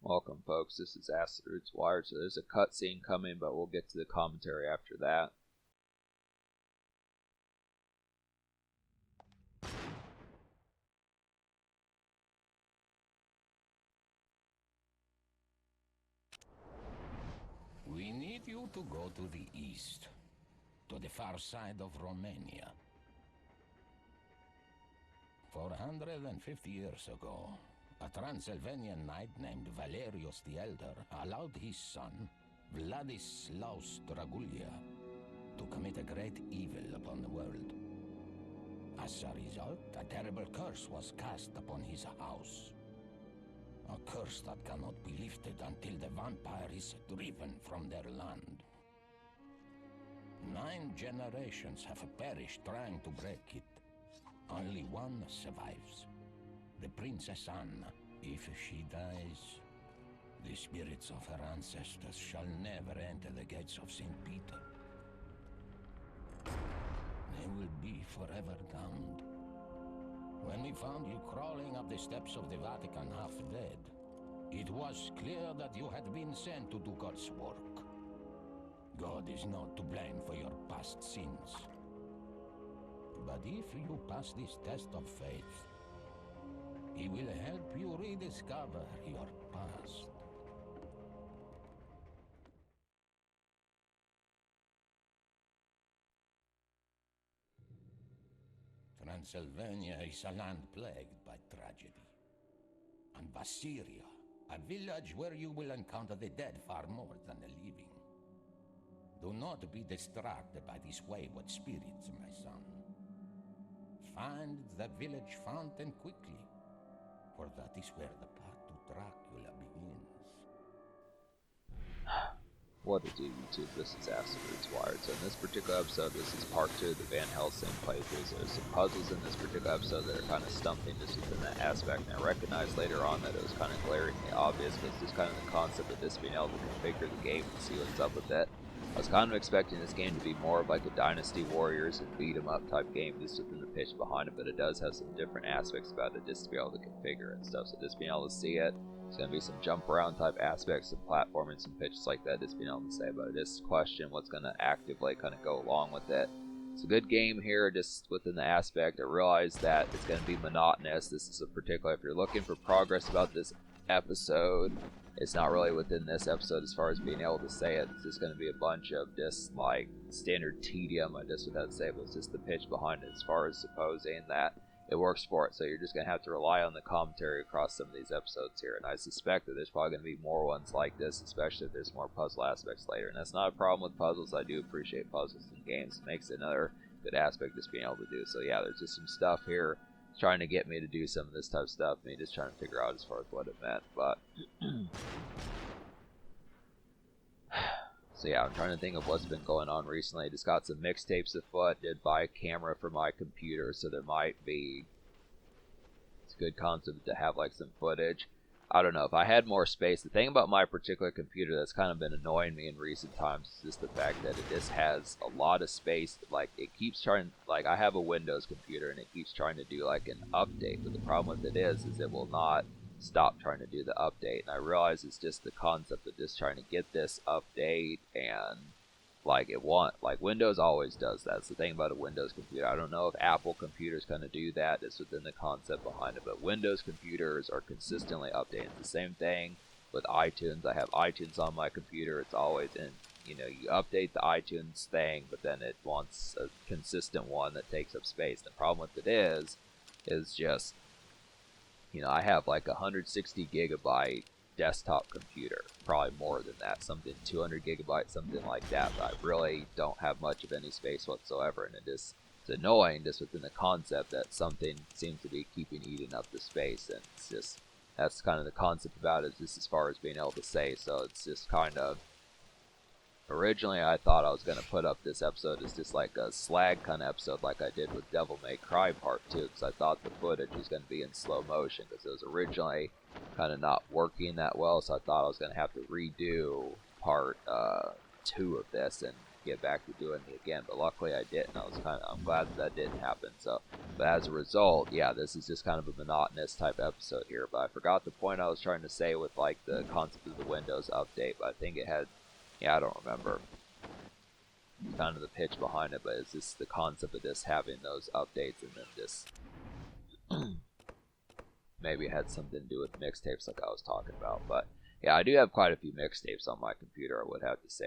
Welcome, folks. This is Acid Roots Wired. So there's a cutscene coming, but we'll get to the commentary after that. We need you to go to the east, to the far side of Romania. 450 years ago, a Transylvanian knight named Valerius the Elder allowed his son, Vladislaus Dragulia, to commit a great evil upon the world. As a result, a terrible curse was cast upon his house. A curse that cannot be lifted until the vampire is driven from their land. 9 generations have perished trying to break it. Only one survives. The Princess Anna. If she dies, the spirits of her ancestors shall never enter the gates of St. Peter. They will be forever damned. When we found you crawling up the steps of the Vatican half dead, it was clear that you had been sent to do God's work. God is not to blame for your past sins. But if you pass this test of faith, He will help you rediscover your past. Transylvania is a land plagued by tragedy. And Vassiria, a village where you will encounter the dead far more than the living. Do not be distracted by these wayward spirits, my son. Find the village fountain quickly, for that is where the path to Dracula begins. What to do, YouTube? This is Acid Roots Wired. So in this particular episode, this is part 2 of the Van Helsing playthrough. So there's some puzzles in this particular episode that are kind of stumping just within that aspect. And I recognized later on that it was kind of glaringly obvious, because just kind of the concept of this being able to configure the game and see what's up with it. I was kind of expecting this game to be more of like a Dynasty Warriors and beat 'em up type game just within the pitch behind it, but it does have some different aspects about it just to be able to configure and stuff. So just being able to see it, there's going to be some jump around type aspects, some platforming, some pitches like that, just being able to say about it. Just question what's going to actively kind of go along with it. It's a good game here, just within the aspect. I realize that it's going to be monotonous. This is a particular, if you're looking for progress about this episode, it's not really within this episode as far as being able to say it. It's just going to be a bunch of just like standard tedium, I guess what I'd say, but it's just the pitch behind it as far as supposing that it works for it. So you're just going to have to rely on the commentary across some of these episodes here. And I suspect that there's probably going to be more ones like this, especially if there's more puzzle aspects later. And that's not a problem with puzzles. I do appreciate puzzles in games. It makes it another good aspect just being able to do. So yeah, there's just some stuff here trying to get me to do some of this type of stuff. Me just trying to figure out as far as what it meant. But so yeah, I'm trying to think of what's been going on recently. Just got some mixtapes afoot. Did buy a camera for my computer, so there might be, it's a good concept to have like some footage. I don't know, if I had more space. The thing about my particular computer that's kind of been annoying me in recent times is just the fact that it just has a lot of space. Like, it keeps trying, like, I have a Windows computer and it keeps trying to do like an update, but the problem with it is it will not stop trying to do the update. And I realize it's just the concept of just trying to get this update, and like like Windows always does that. It's the thing about a Windows computer. I don't know if Apple computers kind of do that. It's within the concept behind it, but Windows computers are consistently updating. It's the same thing with iTunes. I have iTunes on my computer. It's always in, you update the iTunes thing, but then it wants a consistent one that takes up space. The problem with it is just, I have like 160 gigabyte desktop computer, probably more than that, something 200 gigabytes, something like that, but I really don't have much of any space whatsoever, and it's annoying just within the concept that something seems to be eating up the space, and it's just, that's kind of the concept about it, just as far as being able to say. So it's just kind of, originally I thought I was going to put up this episode as just like a slag kind of episode like I did with Devil May Cry Part 2, because I thought the footage was going to be in slow motion, because it was originally kind of not working that well, so I thought I was going to have to redo Part 2 of this, and get back to doing it again. But luckily I didn't. I'm glad that didn't happen. So, but as a result, yeah, this is just kind of a monotonous type episode here. But I forgot the point I was trying to say with like the concept of the Windows update. But I think it had, yeah, I don't remember kind of the pitch behind it. But it's just the concept of this having those updates and then this. Maybe it had something to do with mixtapes like I was talking about. But yeah, I do have quite a few mixtapes on my computer, I would have to say.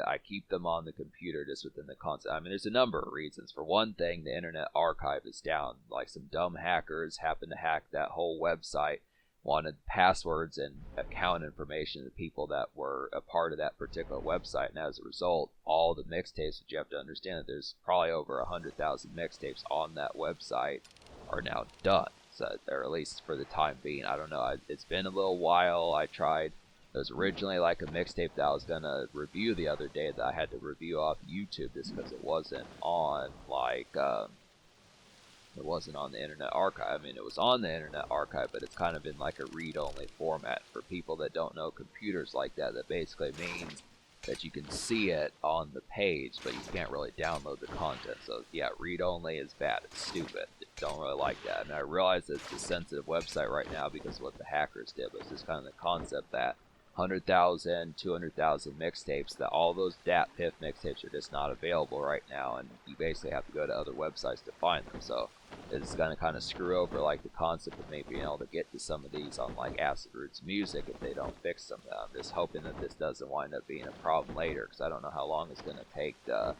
I keep them on the computer just within the concept. I mean, there's a number of reasons. For one thing, the Internet Archive is down. Like, some dumb hackers happened to hack that whole website, wanted passwords and account information of the people that were a part of that particular website. And as a result, all the mixtapes, which you have to understand that there's probably over 100,000 mixtapes on that website, are now done. So, or at least for the time being. I don't know. It's been a little while. I tried. It was originally like a mixtape that I was going to review the other day that I had to review off YouTube just because it wasn't on, like, it wasn't on the Internet Archive. I mean, it was on the Internet Archive, but it's kind of in like a read-only format. For people that don't know computers like that, that basically means that you can see it on the page, but you can't really download the content. So, yeah, read-only is bad. It's stupid. Don't really like that. I mean, I realize that it's a sensitive website right now because of what the hackers did, but it's just kind of the concept that 100,000, 200,000 mixtapes, that all those DatPiff mixtapes are just not available right now, and you basically have to go to other websites to find them. So it's going to kind of screw over like the concept of me being able to get to some of these on like Acid Roots Music if they don't fix them. I'm just hoping that this doesn't wind up being a problem later, because I don't know how long it's going to take to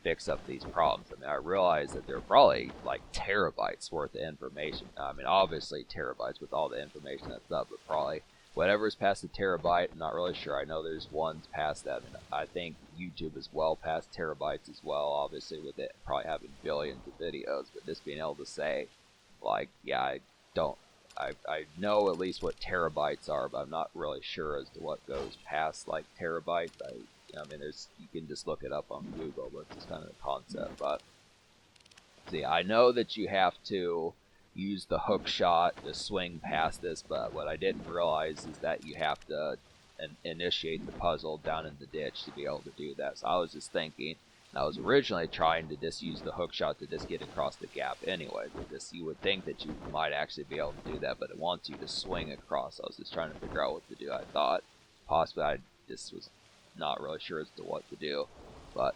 fix up these problems. I mean, I realize that there are probably like terabytes worth of information. I mean, obviously terabytes with all the information that's up, but probably whatever's past a terabyte, I'm not really sure. I know there's ones past that. I think YouTube is well past terabytes as well, obviously, with it probably having billions of videos. But just being able to say, like, yeah, I know at least what terabytes are, but I'm not really sure as to what goes past, like, terabytes. I mean, you can just look it up on Google, but it's just kind of the concept. But, see, I know that you have to use the hook shot to swing past this, but what I didn't realize is that you have to initiate the puzzle down in the ditch to be able to do that. So I was just thinking, and I was originally trying to just use the hook shot to just get across the gap anyway. You would think that you might actually be able to do that, but it wants you to swing across. I was just trying to figure out what to do. I thought possibly I just was not really sure as to what to do, but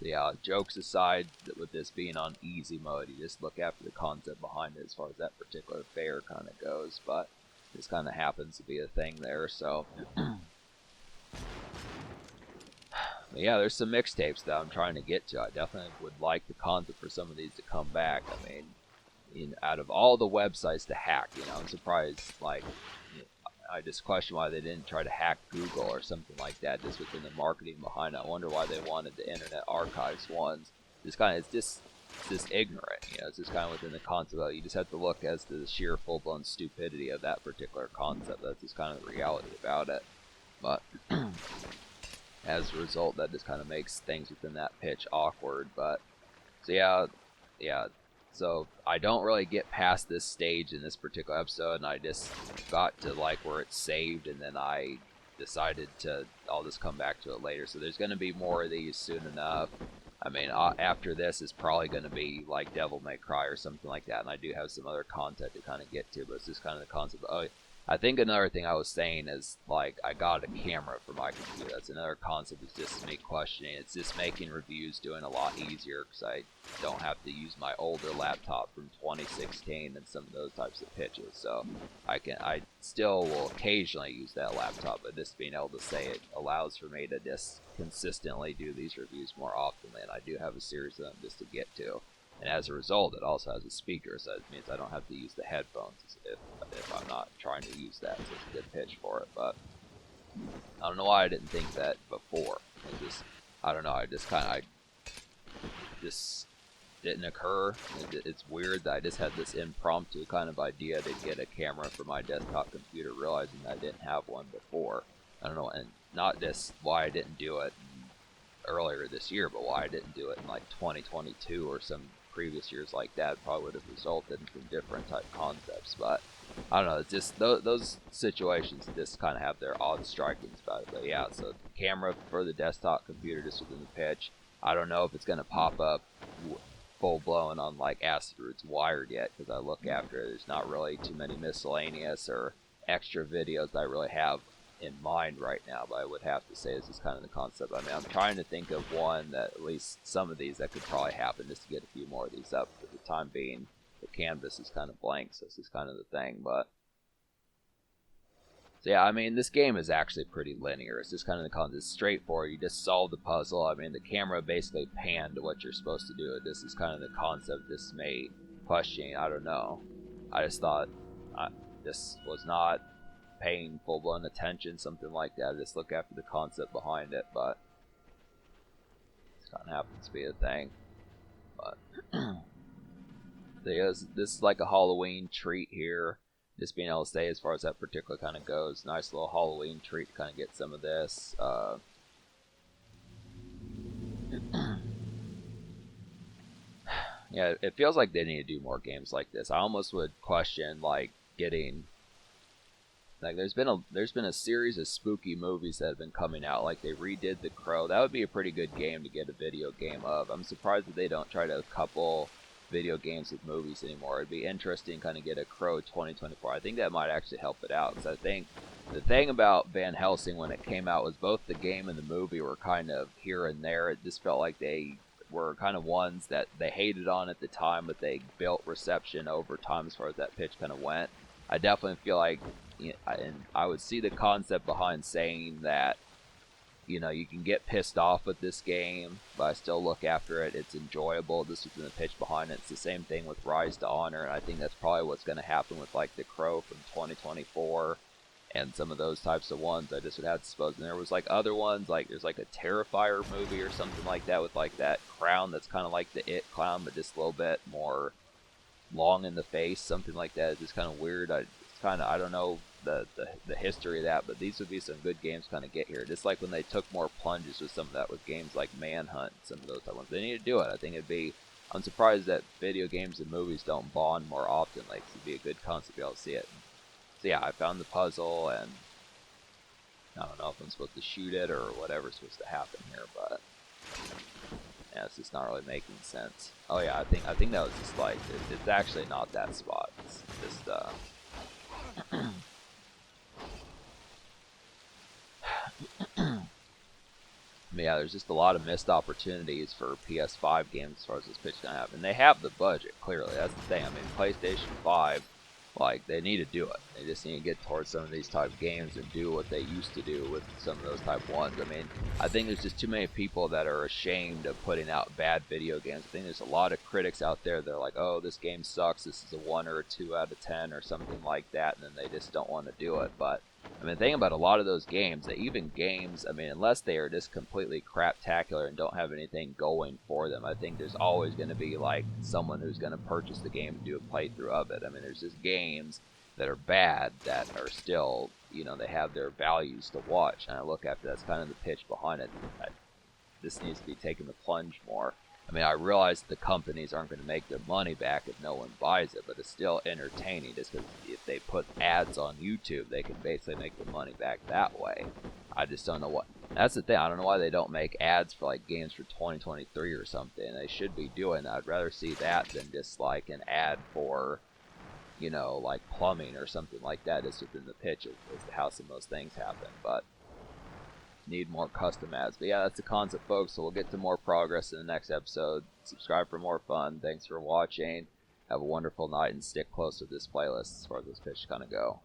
yeah, jokes aside, with this being on easy mode, you just look after the concept behind it as far as that particular fair kind of goes, but this kind of happens to be a thing there, so. Yeah, there's some mixtapes that I'm trying to get to. I definitely would like the concept for some of these to come back. I mean, out of all the websites to hack, I'm surprised, like, I just question why they didn't try to hack Google or something like that, just within the marketing behind it. I wonder why they wanted the Internet Archives ones. It's just ignorant, it's just kind of within the concept of you just have to look as to the sheer full-blown stupidity of that particular concept. That's just kind of the reality about it. But as a result, that just kind of makes things within that pitch awkward. But, so yeah. So I don't really get past this stage in this particular episode, and I just got to like where it's saved, and then I decided I'll just come back to it later. So there's going to be more of these soon enough. I mean, after this is probably going to be like Devil May Cry or something like that, and I do have some other content to kind of get to, but it's just kind of the concept of, I think another thing I was saying is, like, I got a camera for my computer. That's another concept, is just me questioning. It's just making reviews doing a lot easier, because I don't have to use my older laptop from 2016 and some of those types of pitches. So I still will occasionally use that laptop, but just being able to say it allows for me to just consistently do these reviews more often, and I do have a series of them just to get to. And as a result, it also has a speaker, so it means I don't have to use the headphones if I'm not trying to use that. So it's a good pitch for it. But I don't know why I didn't think that before. I don't know. I just didn't occur. It's weird that I just had this impromptu kind of idea to get a camera for my desktop computer, realizing that I didn't have one before. I don't know, and not just why I didn't do it earlier this year, but why I didn't do it in like 2022 or some previous years like that. Probably would have resulted in some different type concepts. But I don't know. It's just those situations just kind of have their odd strikings about it. But yeah, so camera for the desktop computer just within the pitch. I don't know if it's gonna pop up full blown on like Acid Roots Wired yet, because I look after it. There's not really too many miscellaneous or extra videos that I really have in mind right now. But I would have to say this is kind of the concept. I mean, I'm trying to think of one that at least some of these that could probably happen just to get a few more of these up. For the time being, the canvas is kind of blank, so this is kind of the thing. But so yeah, I mean, this game is actually pretty linear. It's just kind of the concept. It's straightforward. You just solve the puzzle. I mean, the camera basically panned to what you're supposed to do. This is kind of the concept. This may question. I don't know. I just thought this was not paying full-blown attention, something like that. I just look after the concept behind it, but this kind of happens to be a thing. But this is like a Halloween treat here. Just being able to stay as far as that particular kind of goes. Nice little Halloween treat to kind of get some of this. Yeah, it feels like they need to do more games like this. I almost would question like getting like there's been a series of spooky movies that have been coming out. Like they redid The Crow. That would be a pretty good game to get a video game of. I'm surprised that they don't try to couple video games with movies anymore. It'd be interesting to kind of get a Crow 2024. I think that might actually help it out, because I think the thing about Van Helsing when it came out was both the game and the movie were kind of here and there. It just felt like they were kind of ones that they hated on at the time, but they built reception over time as far as that pitch kind of went. I definitely feel like, and I would see the concept behind saying that, you can get pissed off with this game, but I still look after it. It's enjoyable. This is in the pitch behind it. It's the same thing with Rise to Honor, and I think that's probably what's going to happen with like The Crow from 2024 and some of those types of ones. I just would have to suppose. And there was like other ones, like there's like a Terrifier movie or something like that with like that crown that's kind of like the It clown, but just a little bit more long in the face, something like that. It's just kind of weird. I don't know the history of that, but these would be some good games to kind of get here. Just like when they took more plunges with some of that with games like Manhunt, some of those type ones. They need to do it. I think I'm surprised that video games and movies don't bond more often. Like, it'd be a good concept to be able to see it. So yeah, I found the puzzle, and I don't know if I'm supposed to shoot it or whatever's supposed to happen here, but yeah, it's just not really making sense. Oh yeah, I think that was just like, it's actually not that spot. It's just yeah, there's just a lot of missed opportunities for PS5 games as far as this pitch gonna happen. And they have the budget, clearly. That's the thing. I mean, PlayStation 5, like, they need to do it. They just need to get towards some of these type of games and do what they used to do with some of those type ones. I mean, I think there's just too many people that are ashamed of putting out bad video games. I think there's a lot of critics out there that are like, oh, this game sucks. This is a 1 or a 2 out of 10 or something like that, and then they just don't want to do it. But I mean, the thing about a lot of those games, that even games, I mean, unless they are just completely craptacular and don't have anything going for them, I think there's always going to be, like, someone who's going to purchase the game and do a playthrough of it. I mean, there's just games that are bad that are still, they have their values to watch. And I look after that's kind of the pitch behind it. This needs to be taking the plunge more. I mean, I realize the companies aren't going to make their money back if no one buys it, but it's still entertaining just because if they put ads on YouTube, they can basically make the money back that way. I just don't know what. That's the thing. I don't know why they don't make ads for like games for 2023 or something. They should be doing that. I'd rather see that than just like an ad for, like plumbing or something like that. Just within the pitch as to how some of those things happen. But need more custom ads. But yeah, that's the concept, folks. So we'll get to more progress in the next episode. Subscribe for more fun. Thanks for watching. Have a wonderful night and stick close to this playlist as far as this pitch kind of go.